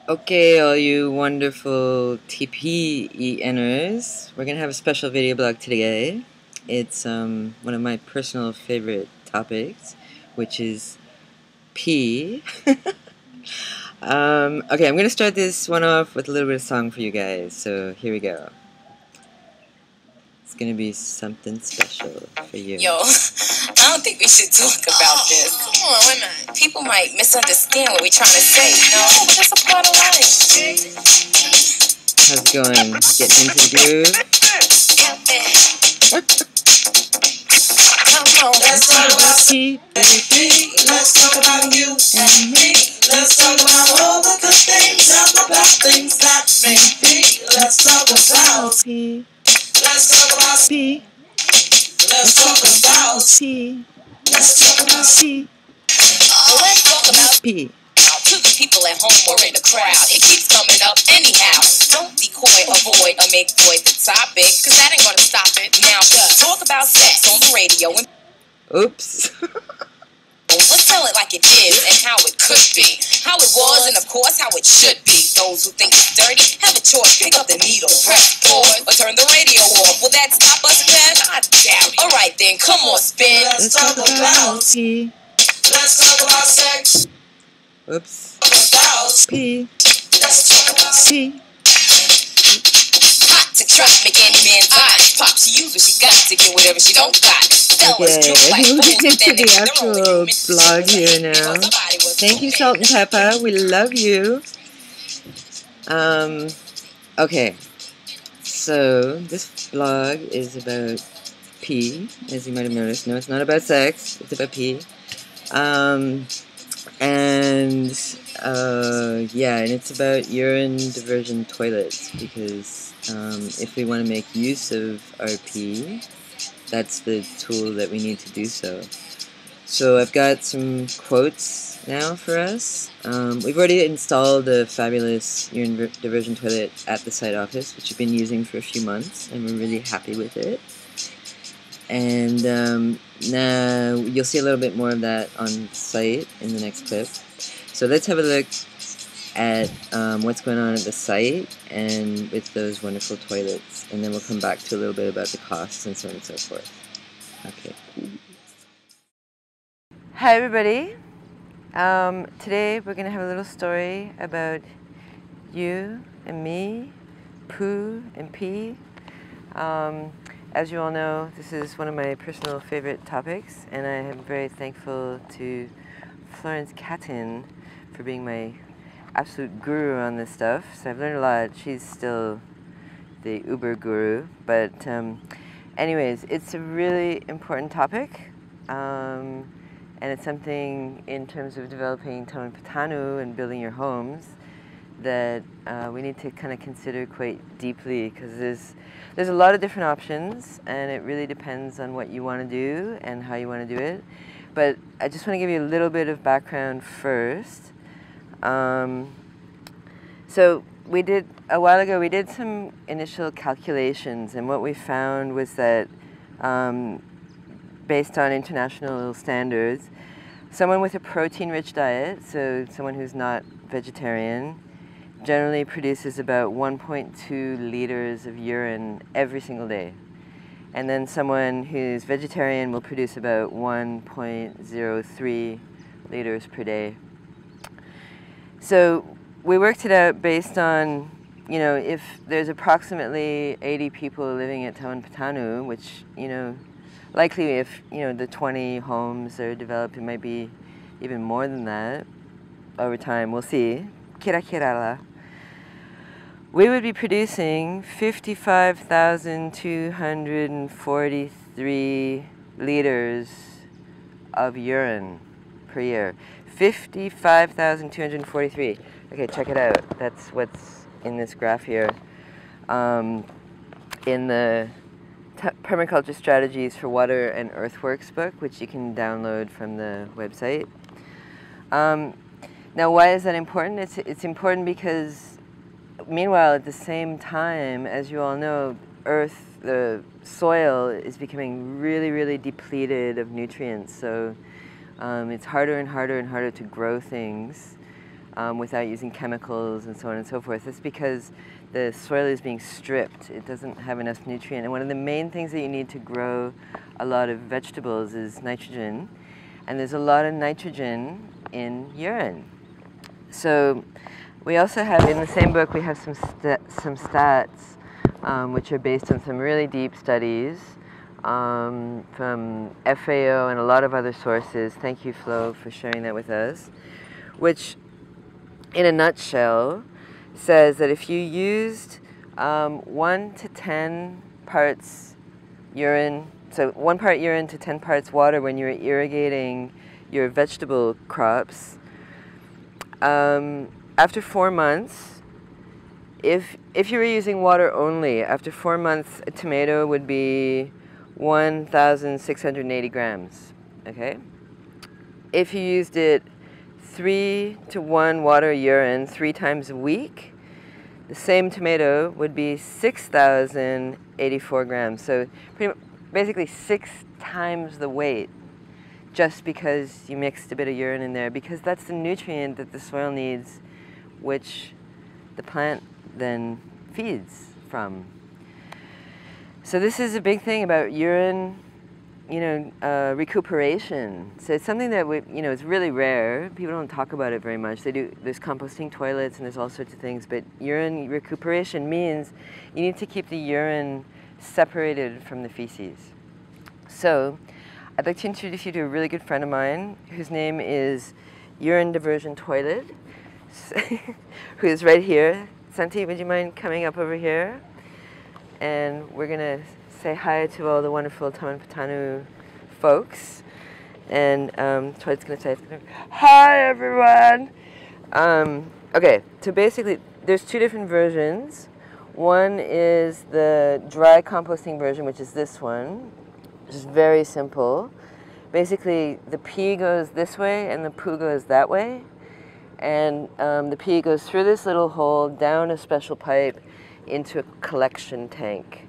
Okay, all you wonderful TPENers, we're gonna have a special video blog today. It's one of my personal favorite topics, which is pee. Okay, I'm gonna start this one off with a little bit of song for you guys, so here we go. It's gonna be something special for you. Yo, I don't think we should talk about this. Come on, why not? People might misunderstand what we're trying to say, you know? But that's a part of life. How's it going? Getting into the groove? Come on, let's talk about Pee, baby. Let's talk about you and me. Let's talk about all the good things and the bad things that may be. Let's talk about pee, Let's talk about pee, Let's talk about pee, Let's talk about pee, Let's talk about pee. to the people at home or in the crowd. It keeps coming up anyhow. Don't decoy, avoid, or make void the topic, cause that ain't gonna stop it. Now, talk about sex on the radio and Oops. let's tell it like it is and how it could be. How it was and of course how it should be. Those who think it's dirty, have a choice. Pick up the needle, press pause, or turn the radio off. Will that stop us, Ken? I doubt it. Alright then, come on, spin. Let's talk about pee. Let's talk about sex. Oops. About Pee, Let's talk about pee. hot to trap, make any man's eyes pop. She use what she got to get whatever she don't got. Okay, we'll get into the actual blog here now. Thank you, Salt and Pepper. We love you. Okay. So, this blog is about pee, as you might have noticed. No, it's not about sex. It's about pee. Yeah, and it's about urine diversion toilets, because if we want to make use of our pee, that's the tool that we need to do so. So I've got some quotes now for us. We've already installed a fabulous urine diversion toilet at the site office, which we've been using for a few months, and we're really happy with it. And now you'll see a little bit more of that on site in the next clip. So let's have a look at what's going on at the site and with those wonderful toilets, and then we'll come back to a little bit about the costs and so on and so forth. Okay. Hi everybody. Today we're going to have a little story about you and me, poo and pee. As you all know, this is one of my personal favorite topics, and I am very thankful to Florence Catton for being my absolute guru on this stuff. So I've learned a lot. She's still the uber guru, but anyways, it's a really important topic, and it's something in terms of developing Taman Patanu and building your homes that we need to kind of consider quite deeply, because there's a lot of different options, and it really depends on what you want to do and how you want to do it. But I just want to give you a little bit of background first. So a while ago we did some initial calculations, and what we found was that based on international standards, someone with a protein-rich diet, so someone who's not vegetarian, generally produces about 1.2 liters of urine every single day. And then someone who's vegetarian will produce about 1.03 liters per day. So we worked it out based on, you know, if there's approximately 80 people living at Taman Patanu, which, you know, likely if, you know, the 20 homes are developed, it might be even more than that over time. We'll see. Kira kirala. We would be producing 55,243 liters of urine per year. 55,243. Okay, check it out. That's what's in this graph here. In the Permaculture Strategies for Water and Earthworks book, which you can download from the website. Now, why is that important? It's important because, meanwhile, at the same time, as you all know, the soil is becoming really, really depleted of nutrients. So it's harder and harder and harder to grow things without using chemicals and so on and so forth. It's because the soil is being stripped. It doesn't have enough nutrient. And one of the main things that you need to grow a lot of vegetables is nitrogen. And there's a lot of nitrogen in urine. So we also have, in the same book, we have some stats which are based on some really deep studies from FAO and a lot of other sources. Thank you, Flo, for sharing that with us. Which, in a nutshell, says that if you used 1 to 10 parts urine, so 1 part urine to 10 parts water when you're irrigating your vegetable crops, after 4 months, if you were using water only, after 4 months, a tomato would be 1,680 grams, okay? If you used it 3 to 1 water urine 3 times a week, the same tomato would be 6,084 grams. So basically 6 times the weight, just because you mixed a bit of urine in there, because that's the nutrient that the soil needs, which the plant then feeds from. So this is a big thing about urine, recuperation. So it's something that it's really rare. People don't talk about it very much. There's composting toilets and there's all sorts of things, but urine recuperation means you need to keep the urine separated from the feces. So I'd like to introduce you to a really good friend of mine whose name is Urine Diversion Toilet, who is right here. Santi, would you mind coming up over here? And we're going to say hi to all the wonderful Sept22 folks. And Toilet's going to say, hi everyone! Okay, so basically there's 2 different versions. One is the dry composting version, which is this one, which is very simple. Basically, the pee goes this way and the poo goes that way. And the pee goes through this little hole, down a special pipe, into a collection tank.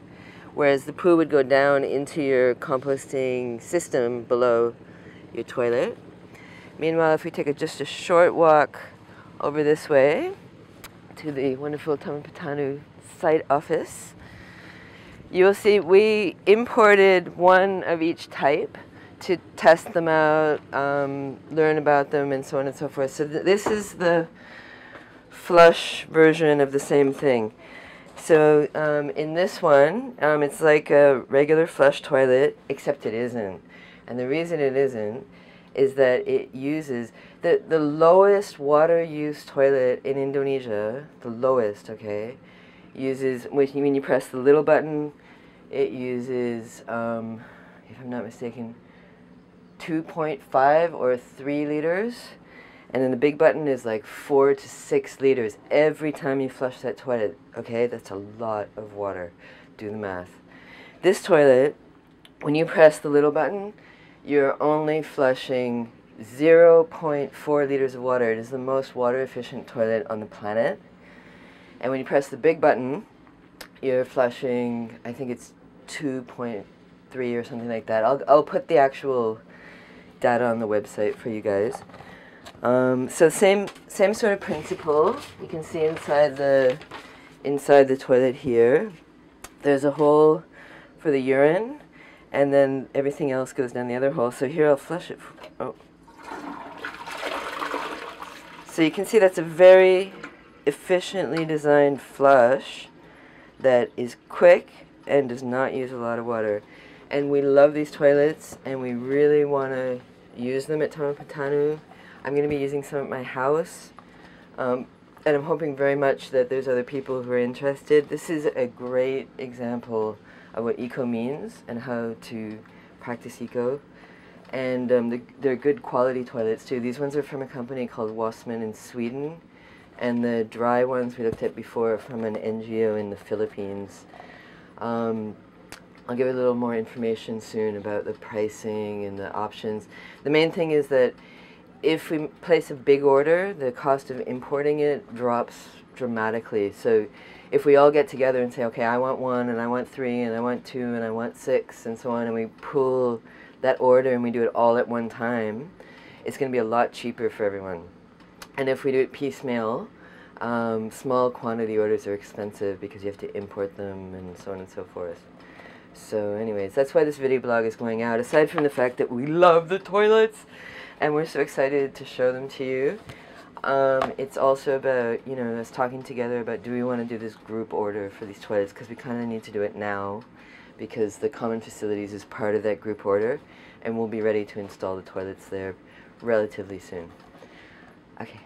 Whereas the poo would go down into your composting system below your toilet. Meanwhile, if we take just a short walk over this way to the wonderful Sept22 site office, you will see we imported 1 of each type to test them out, learn about them, and so on and so forth. So this is the flush version of the same thing. So in this one, it's like a regular flush toilet, except it isn't. And the reason it isn't is that it uses the lowest water use toilet in Indonesia, the lowest, okay, uses, when you press the little button, it uses, if I'm not mistaken, 2.5 or 3 liters. And then the big button is like 4 to 6 liters every time you flush that toilet. Okay, that's a lot of water. Do the math. This toilet, when you press the little button, you're only flushing 0.4 liters of water. It is the most water efficient toilet on the planet. And when you press the big button, you're flushing, I think it's 2.3 or something like that. I'll put the actual data on the website for you guys. So same sort of principle. You can see inside the toilet here, there's a hole for the urine, and then everything else goes down the other hole. So here I'll flush it. Oh. So you can see that's a very efficiently designed flush that is quick and does not use a lot of water. And we love these toilets, and we really want to use them at Sept22. I'm going to be using some at my house, and I'm hoping very much that there's other people who are interested. This is a great example of what eco means and how to practice eco. And they're good quality toilets too. These ones are from a company called Wassman in Sweden, and the dry ones we looked at before are from an NGO in the Philippines. I'll give a little more information soon about the pricing and the options. The main thing is that if we place a big order, the cost of importing it drops dramatically. So if we all get together and say, okay, I want 1, and I want 3, and I want 2, and I want 6, and so on, and we pull that order and we do it all at one time, it's going to be a lot cheaper for everyone. And if we do it piecemeal, small quantity orders are expensive because you have to import them and so on and so forth. So anyways, that's why this video blog is going out, aside from the fact that we love the toilets and we're so excited to show them to you. It's also about, you know, us talking together about, do we want to do this group order for these toilets, because we kind of need to do it now, because the common facilities is part of that group order, and we'll be ready to install the toilets there relatively soon. Okay.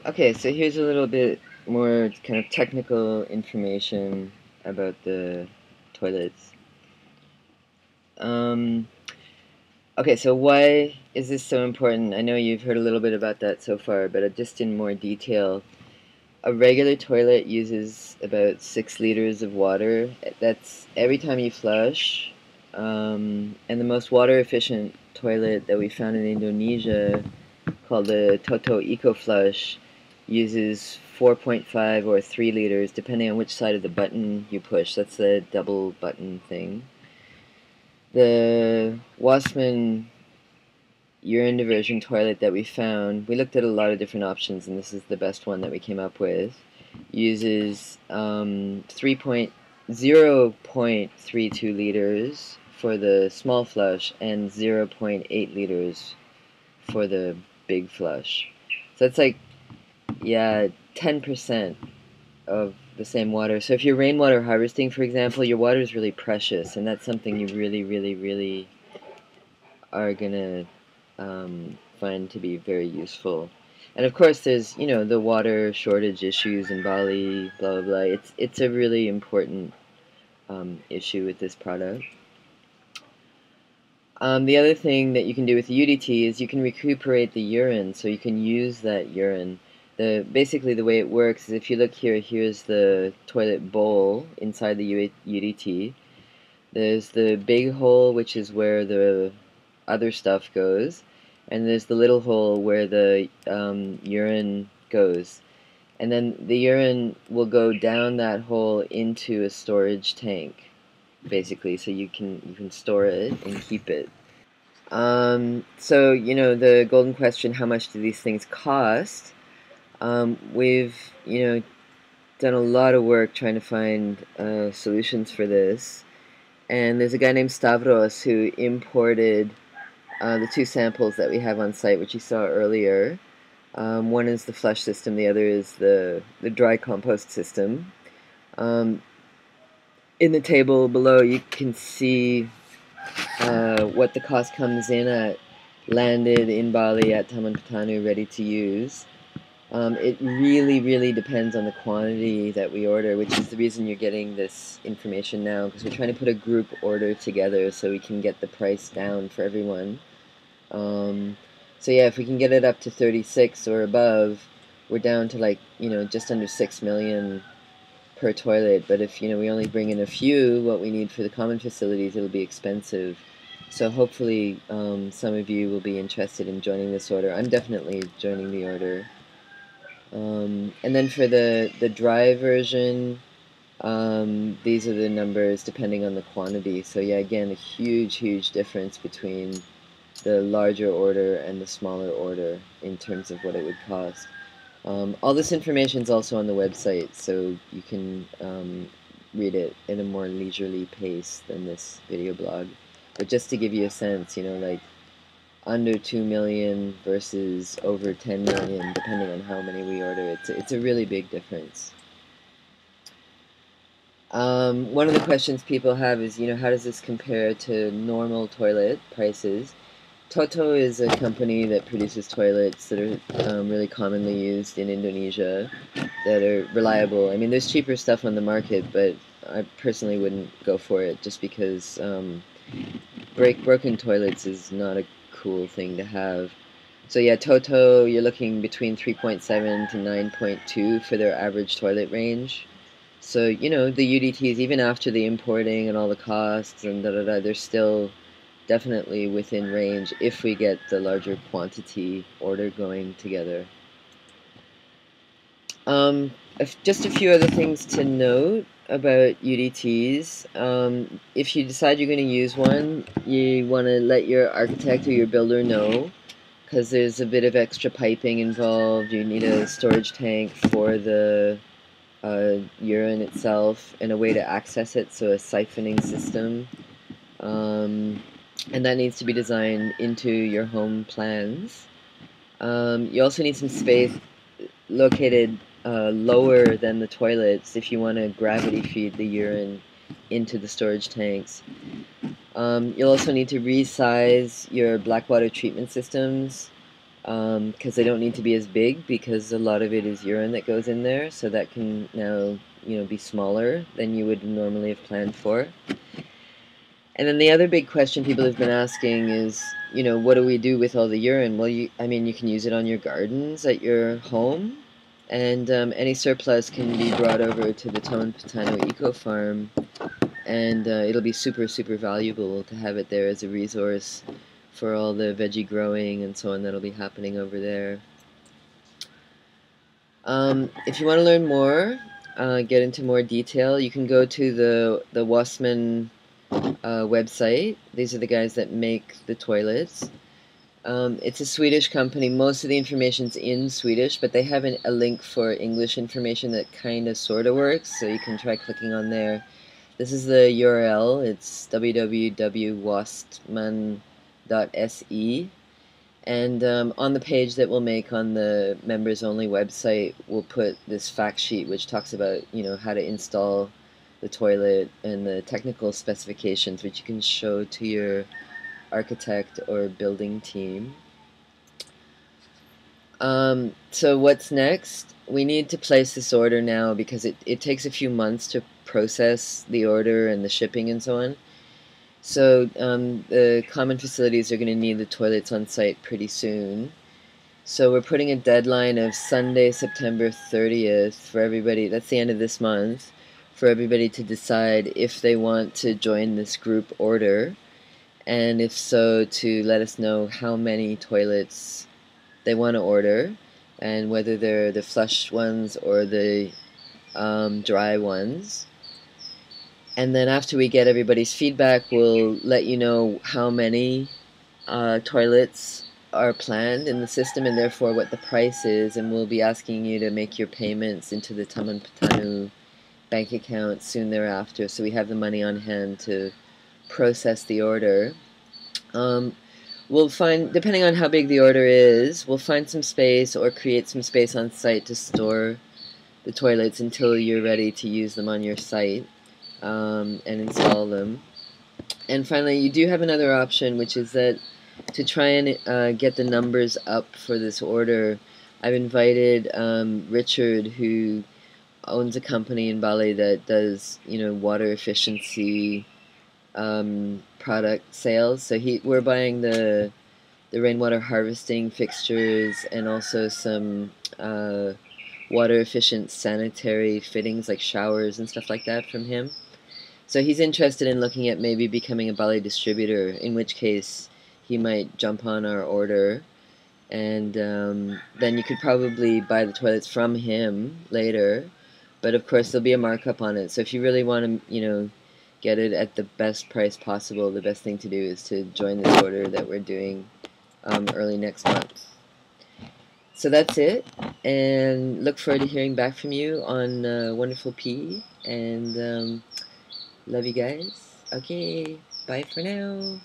Okay, so here's a little bit more kind of technical information about the toilets. Okay, so why is this so important? I know you've heard a little bit about that so far, but just in more detail. A regular toilet uses about 6 liters of water. That's every time you flush. And the most water efficient toilet that we found in Indonesia, called the Toto Eco Flush, uses 4.5 or 3 liters, depending on which side of the button you push. That's the double button thing. The Wassmann urine diversion toilet that we found, we looked at a lot of different options, and this is the best one that we came up with. Uses 0.32 liters for the small flush and 0.8 liters for the big flush. So it's like, yeah, 10% of the same water. So if you're rainwater harvesting, for example, your water is really precious, and that's something you really are gonna find to be very useful. And of course, there's, you know, the water shortage issues in Bali, blah blah blah. It's a really important issue with this product. The other thing that you can do with the UDT is you can recuperate the urine, so you can use that urine. Basically the way it works is, if you look here, here's the toilet bowl inside the UDT. There's the big hole, which is where the other stuff goes, and there's the little hole where the urine goes. And then the urine will go down that hole into a storage tank, basically, so you can store it and keep it. So, you know, the golden question, how much do these things cost? We've, you know, done a lot of work trying to find solutions for this, and there's a guy named Stavros who imported the 2 samples that we have on site, which you saw earlier. One is the flush system, the other is the dry compost system. In the table below, you can see what the cost comes in at, landed in Bali at Taman Petanu, ready to use. It really depends on the quantity that we order, which is the reason you're getting this information now, because we're trying to put a group order together so we can get the price down for everyone. So yeah, if we can get it up to 36 or above, we're down to, like, you know, just under 6 million per toilet. But if, you know, we only bring in a few, what we need for the common facilities, it'll be expensive. So hopefully some of you will be interested in joining this order. I'm definitely joining the order. And then for the dry version, these are the numbers depending on the quantity. So yeah, again, a huge difference between the larger order and the smaller order in terms of what it would cost. All this information is also on the website, so you can read it in a more leisurely pace than this video blog. But just to give you a sense, you know, like under 2 million versus over 10 million, depending on how many we order, it's a really big difference. One of the questions people have is, you know, how does this compare to normal toilet prices? Toto is a company that produces toilets that are really commonly used in Indonesia, that are reliable. I mean, there's cheaper stuff on the market, but I personally wouldn't go for it, just because broken toilets is not a cool thing to have. So yeah, Toto, you're looking between 3.7 to 9.2 for their average toilet range. So, you know, the UDTs, even after the importing and all the costs and they're still definitely within range if we get the larger quantity order going together. Just a few other things to note about UDTs. If you decide you're going to use one, you want to let your architect or your builder know. because there's a bit of extra piping involved. You need a storage tank for the urine itself and a way to access it, so a siphoning system. And that needs to be designed into your home plans. You also need some space located lower than the toilets if you want to gravity feed the urine into the storage tanks. You'll also need to resize your black water treatment systems because they don't need to be as big, because a lot of it is urine that goes in there, so that can now be smaller than you would normally have planned for. And then the other big question people have been asking is, what do we do with all the urine? Well, you can use it on your gardens at your home, and any surplus can be brought over to the Sept22 Eco Farm, and it'll be super, super valuable to have it there as a resource for all the veggie growing and so on that'll be happening over there. If you want to learn more, get into more detail, you can go to the Wassman website. These are the guys that make the toilets. It's a Swedish company. Most of the information's in Swedish, but they have a link for English information that kind of sort of works, so you can try clicking on there. This is the URL. It's www.wastman.se, and on the page that we'll make on the members only website, we'll put this fact sheet which talks about how to install the toilet and the technical specifications, which you can show to your architect or building team. So what's next? We need to place this order now, because it takes a few months to process the order and the shipping and so on. So the common facilities are going to need the toilets on site pretty soon. So we're putting a deadline of Sunday, September 30th for everybody. That's the end of this month, for everybody to decide if they want to join this group order, and if so, to let us know how many toilets they want to order, and whether they're the flush ones or the dry ones. And then after we get everybody's feedback, we'll let you know how many toilets are planned in the system, and therefore what the price is, and we'll be asking you to make your payments into the Sept22 bank account soon thereafter, so we have the money on hand to process the order. We'll find, depending on how big the order is, we'll find some space or create some space on site to store the toilets until you're ready to use them on your site and install them. And finally, you do have another option, which is that to try and get the numbers up for this order, I've invited Richard, who owns a company in Bali that does water efficiency product sales. So we're buying the rainwater harvesting fixtures and also some water efficient sanitary fittings like showers and stuff like that from him. So he's interested in looking at maybe becoming a Bali distributor, in which case he might jump on our order, and then you could probably buy the toilets from him later, but of course there'll be a markup on it. So if you really want to get it at the best price possible, the best thing to do is to join this order that we're doing early next month. So that's it, and look forward to hearing back from you on Wonderful P, and love you guys. Okay, bye for now.